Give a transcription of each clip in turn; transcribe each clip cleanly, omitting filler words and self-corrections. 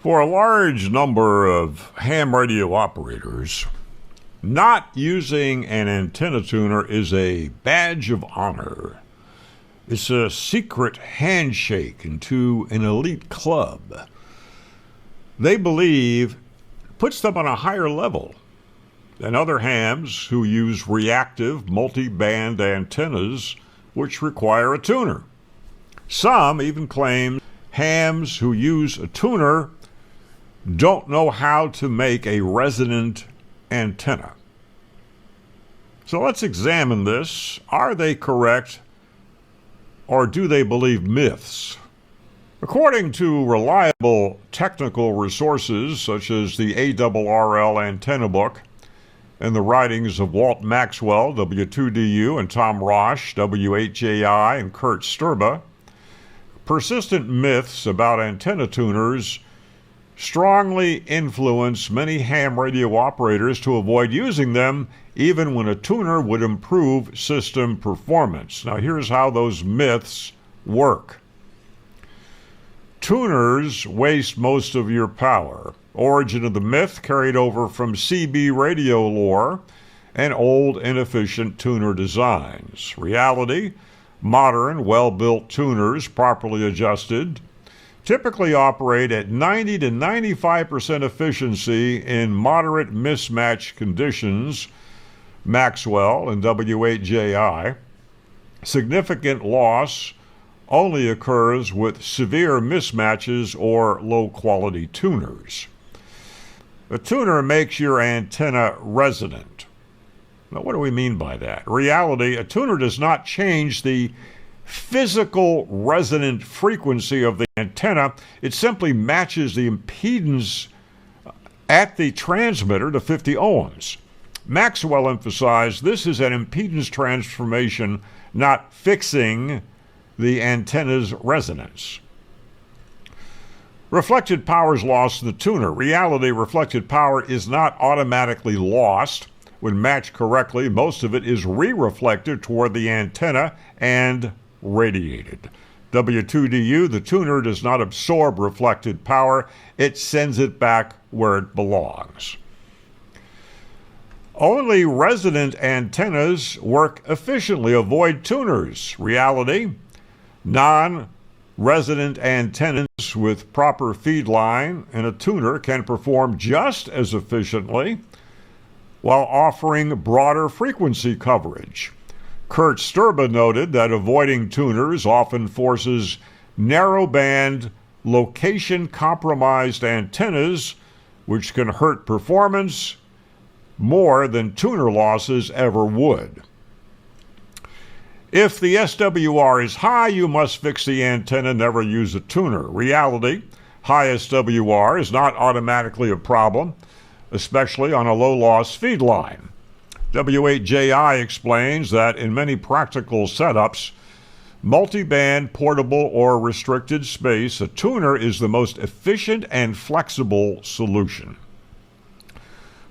For a large number of ham radio operators, not using an antenna tuner is a badge of honor. It's a secret handshake into an elite club. They believe it puts them on a higher level than other hams who use reactive multi-band antennas which require a tuner. Some even claim hams who use a tuner don't know how to make a resonant antenna. So let's examine this. Are they correct, or do they believe myths? According to reliable technical resources such as the ARRL Antenna Book and the writings of Walt Maxwell, W2DU, and Tom Rosch, WHAI, and Kurt Sturba, persistent myths about antenna tuners strongly influence many ham radio operators to avoid using them even when a tuner would improve system performance. Now here's how those myths work. Tuners waste most of your power. Origin of the myth carried over from CB radio lore and old inefficient tuner designs. Reality, modern well-built tuners properly adjusted typically operate at 90 to 95% efficiency in moderate mismatch conditions, Maxwell and WHAI. Significant loss only occurs with severe mismatches or low-quality tuners. A tuner makes your antenna resonant. Now, what do we mean by that? Reality, a tuner does not change the physical resonant frequency of the antenna. It simply matches the impedance at the transmitter to 50 ohms. Maxwell emphasized this is an impedance transformation, not fixing the antenna's resonance. Reflected power is lost in the tuner. Reality, reflected power is not automatically lost. When matched correctly, most of it is re-reflected toward the antenna and radiated. W2DU, the tuner does not absorb reflected power. It sends it back where it belongs. Only resonant antennas work efficiently. Avoid tuners. Reality, non-resonant antennas with proper feed line and a tuner can perform just as efficiently while offering broader frequency coverage. Kurt Sturba noted that avoiding tuners often forces narrow-band, location-compromised antennas, which can hurt performance more than tuner losses ever would. If the SWR is high, you must fix the antenna, never use a tuner. Reality, high SWR is not automatically a problem, especially on a low-loss feed line. WHAI explains that in many practical setups, multi-band, portable, or restricted space, a tuner is the most efficient and flexible solution.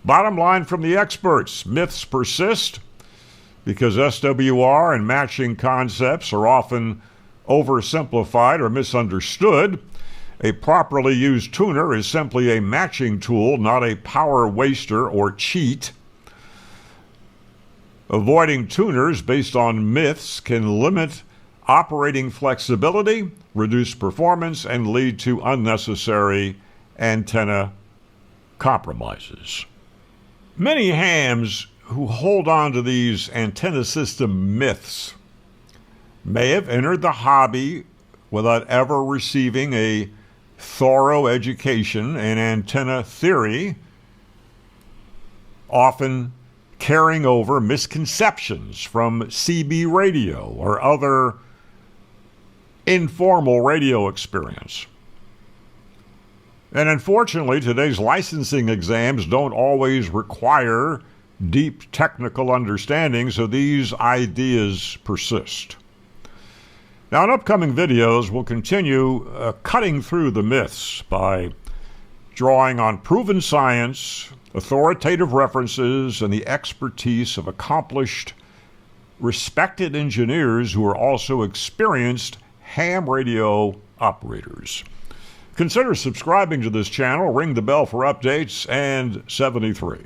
Bottom line from the experts, myths persist because SWR and matching concepts are often oversimplified or misunderstood. A properly used tuner is simply a matching tool, not a power waster or cheat. Avoiding tuners based on myths can limit operating flexibility, reduce performance, and lead to unnecessary antenna compromises. Many hams who hold on to these antenna system myths may have entered the hobby without ever receiving a thorough education in antenna theory, often carrying over misconceptions from CB radio or other informal radio experience. And unfortunately, today's licensing exams don't always require deep technical understanding, so these ideas persist. Now, in upcoming videos, we'll continue cutting through the myths by drawing on proven science, authoritative references, and the expertise of accomplished, respected engineers who are also experienced ham radio operators. Consider subscribing to this channel, ring the bell for updates, and 73.